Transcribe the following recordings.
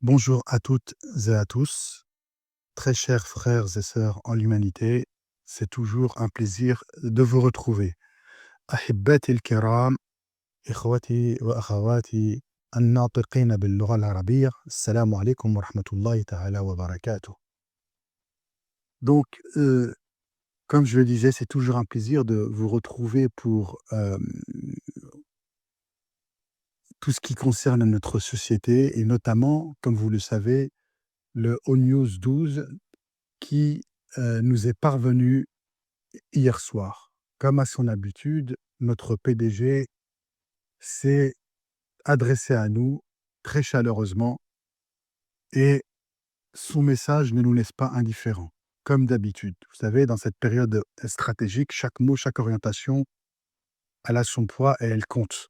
Bonjour à toutes et à tous, très chers frères et sœurs en l'humanité, c'est toujours un plaisir de vous retrouver. أحبتي الكرام، إخوتي وأخواتي الناطقين باللغة العربية، السلام عليكم ورحمة الله تعالى وبركاته. Donc, comme je le disais, c'est toujours un plaisir de vous retrouver pour tout ce qui concerne notre société et notamment, comme vous le savez, le ONews 12 qui nous est parvenu hier soir. Comme à son habitude, notre PDG s'est adressé à nous très chaleureusement et son message ne nous laisse pas indifférents, comme d'habitude. Vous savez, dans cette période stratégique, chaque mot, chaque orientation, elle a son poids et elle compte.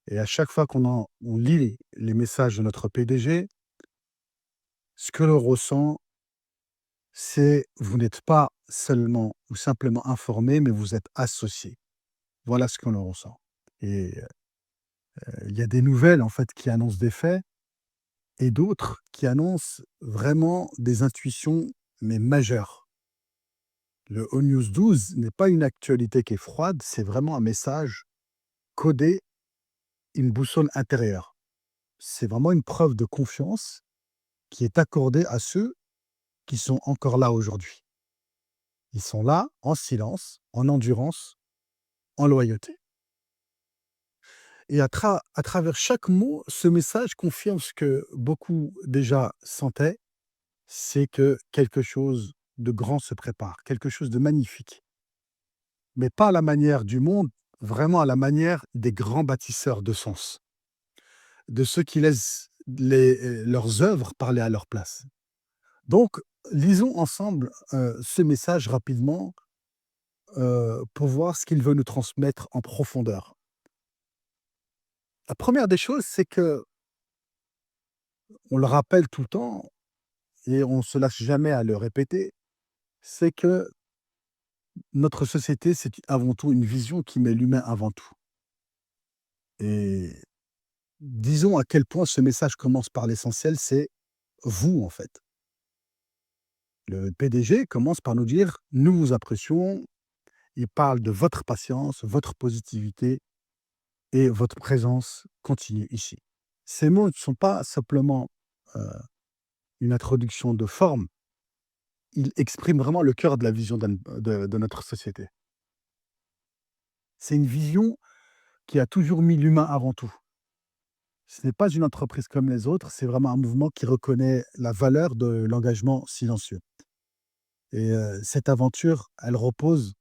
Et à chaque fois on lit les messages de notre PDG, ce que l'on ressent, c'est vous n'êtes pas seulement ou simplement informé, mais vous êtes associé. Voilà ce que l'on ressent. Et il y a des nouvelles, en fait, qui annoncent des faits et d'autres qui annoncent vraiment des intuitions, mais majeures. Le ONews 12 n'est pas une actualité qui est froide, c'est vraiment un message codé, une boussole intérieure. C'est vraiment une preuve de confiance qui est accordée à ceux qui sont encore là aujourd'hui. Ils sont là en silence, en endurance, en loyauté. Et à travers chaque mot, ce message confirme ce que beaucoup déjà sentaient, c'est que quelque chose de grand se prépare, quelque chose de magnifique. Mais pas à la manière du monde, vraiment à la manière des grands bâtisseurs de sens, de ceux qui laissent leurs œuvres parler à leur place. Donc, lisons ensemble ce message rapidement pour voir ce qu'il veut nous transmettre en profondeur. La première des choses, c'est que on le rappelle tout le temps et on ne se lâche jamais à le répéter, c'est que notre société, c'est avant tout une vision qui met l'humain avant tout. Et disons à quel point ce message commence par l'essentiel, c'est vous, en fait. Le PDG commence par nous dire: «Nous vous apprécions». Il parle de votre patience, votre positivité et votre présence continue ici. Ces mots ne sont pas simplement, heu, une introduction de forme, ils expriment vraiment le cœur de la vision de notre société. C'est une vision qui a toujours mis l'humain avant tout. Ce n'est pas une entreprise comme les autres, c'est vraiment un mouvement qui reconnaît la valeur de l'engagement silencieux. Et cette aventure, elle repose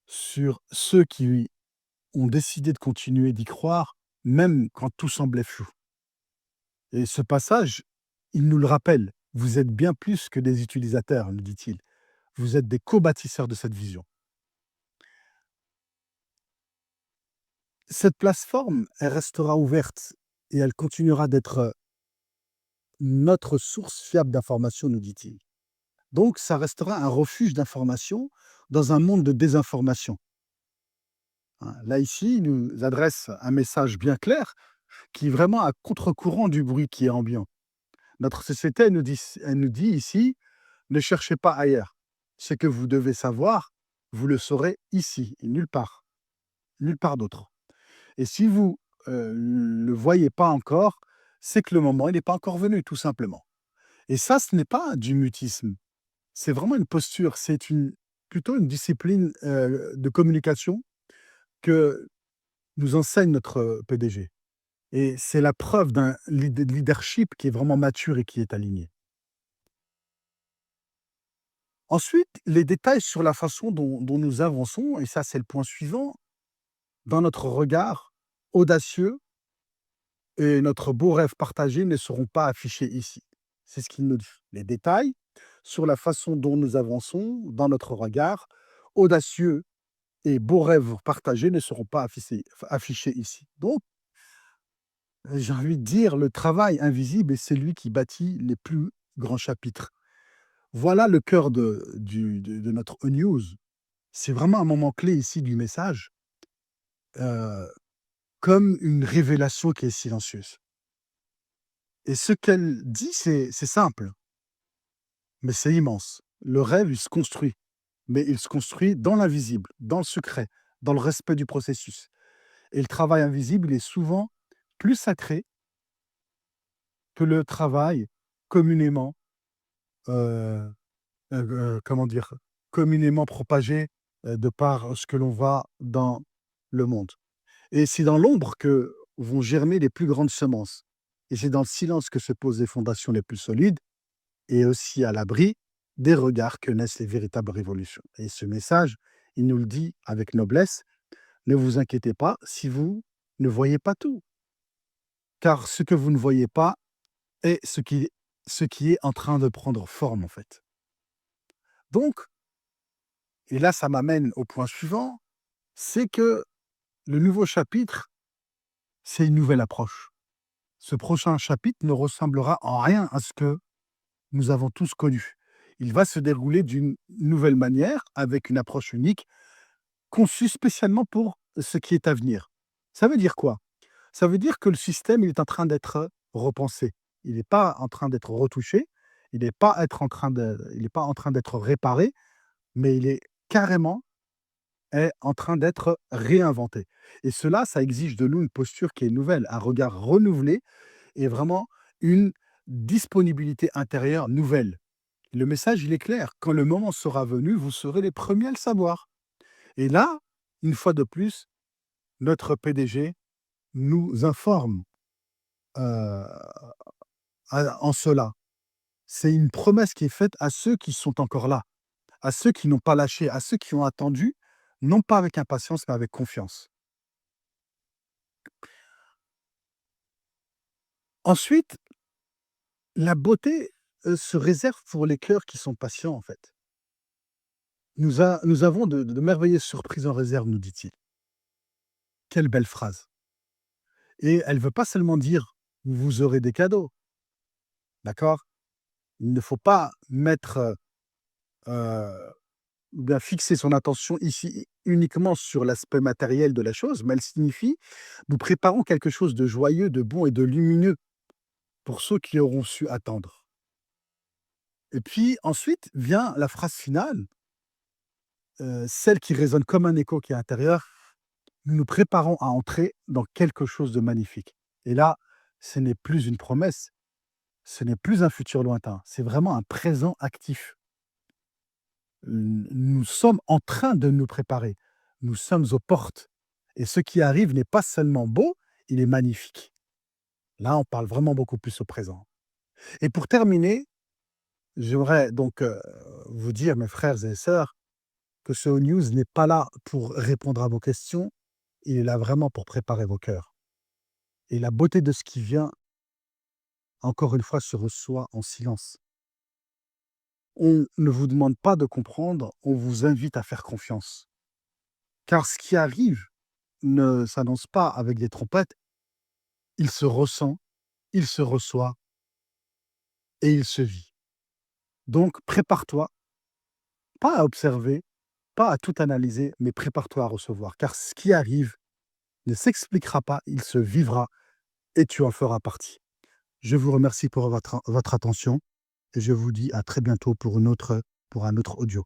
sur ceux qui ont décidé de continuer d'y croire, même quand tout semblait flou. Et ce passage, il nous le rappelle: «Vous êtes bien plus que des utilisateurs», nous dit-il. «Vous êtes des co-bâtisseurs de cette vision». Cette plateforme, elle restera ouverte et elle continuera d'être notre source fiable d'information, nous dit-il. Donc ça restera un refuge d'information dans un monde de désinformation, hein. Là, ici, il nous adresse un message bien clair qui est vraiment à contre-courant du bruit qui est ambiant. Notre société, elle nous dit ici: «Ne cherchez pas ailleurs. Ce que vous devez savoir, vous le saurez ici et nulle part d'autre». Et si vous, le voyez pas encore, c'est que le moment, il n'est pas encore venu, tout simplement. Et ça, ce n'est pas du mutisme. C'est vraiment une posture, c'est plutôt une discipline, de communication que nous enseigne notre PDG. Et c'est la preuve d'un leadership qui est vraiment mature et qui est aligné. Ensuite, les détails sur la façon dont nous avançons, et ça, c'est le point suivant, dans notre regard audacieux et notre beau rêve partagé ne seront pas affichés ici. C'est ce qu'il nous dit. Les détails sur la façon dont nous avançons dans notre regard audacieux et beaux rêves partagés ne seront pas affichés ici. Donc, j'ai envie de dire, le travail invisible est celui qui bâtit les plus grands chapitres. Voilà le cœur de notre news. C'est vraiment un moment clé ici du message, euh, comme une révélation qui est silencieuse. et ce qu'elle dit, c'est simple, mais c'est immense. Le rêve, il se construit, mais il se construit dans l'invisible, dans le secret, dans le respect du processus, et le travail invisible, il est souvent plus sacré que le travail communément, heu comment dire? Communément propagé, de par ce que l'on voit dans le monde, et c'est dans l'ombre que vont germer les plus grandes semences, et c'est dans le silence que se posent les fondations les plus solides, et aussi à l'abri des regards que naissent les véritables révolutions, et ce message, il nous le dit avec noblesse: «Ne vous inquiétez pas si vous ne voyez pas tout, car ce que vous ne voyez pas est ce qui est en train de prendre forme, en fait». Donc, et là, ça m'amène au point suivant, c'est que le nouveau chapitre, c'est une nouvelle approche. Ce prochain chapitre ne ressemblera en rien à ce que nous avons tous connu. Il va se dérouler d'une nouvelle manière, avec une approche unique, conçue spécialement pour ce qui est à venir. Ça veut dire quoi? Ça veut dire que le système, il est en train d'être repensé. Il n'est pas en train d'être retouché, il n'est pas en train d'être réparé, mais il est carrément est en train d'être réinventé, et cela, ça exige de nous une posture qui est nouvelle, un regard renouvelé, et vraiment une disponibilité intérieure nouvelle. Le message, il est clair: quand le moment sera venu, vous serez les premiers à le savoir, et là, une fois de plus, notre PDG nous informe, heu, en cela. C'est une promesse qui est faite à ceux qui sont encore là, à ceux qui n'ont pas lâché, à ceux qui ont attendu, non pas avec impatience, mais avec confiance. Ensuite, la beauté, se réserve pour les cœurs qui sont patients, en fait. Nous avons de merveilleuses surprises en réserve, nous dit-il. Quelle belle phrase, et elle veut pas seulement dire: «Vous aurez des cadeaux», d'accord? Il ne faut pas mettre, ou bien fixer son attention ici uniquement sur l'aspect matériel de la chose, mais elle signifie: «Nous préparons quelque chose de joyeux, de bon et de lumineux pour ceux qui auront su attendre», et puis ensuite vient la phrase finale, celle qui résonne comme un écho qui est intérieur: «Nous nous préparons à entrer dans quelque chose de magnifique», et là, ce n'est plus une promesse, ce n'est plus un futur lointain, c'est vraiment un présent actif. Nous sommes en train de nous préparer, nous sommes aux portes, et ce qui arrive n'est pas seulement beau, il est magnifique. Là, on parle vraiment beaucoup plus au présent, et pour terminer, j'aimerais donc, vous dire, mes frères et sœurs, que ce news n'est pas là pour répondre à vos questions, il est là vraiment pour préparer vos cœurs, et la beauté de ce qui vient, encore une fois, se reçoit en silence. On ne vous demande pas de comprendre, on vous invite à faire confiance. Car ce qui arrive ne s'annonce pas avec des trompettes, il se ressent, il se reçoit et il se vit. Donc prépare-toi, pas à observer, pas à tout analyser, mais prépare-toi à recevoir. Car ce qui arrive ne s'expliquera pas, il se vivra, et tu en feras partie. Je vous remercie pour votre attention, et je vous dis à très bientôt pour un autre audio.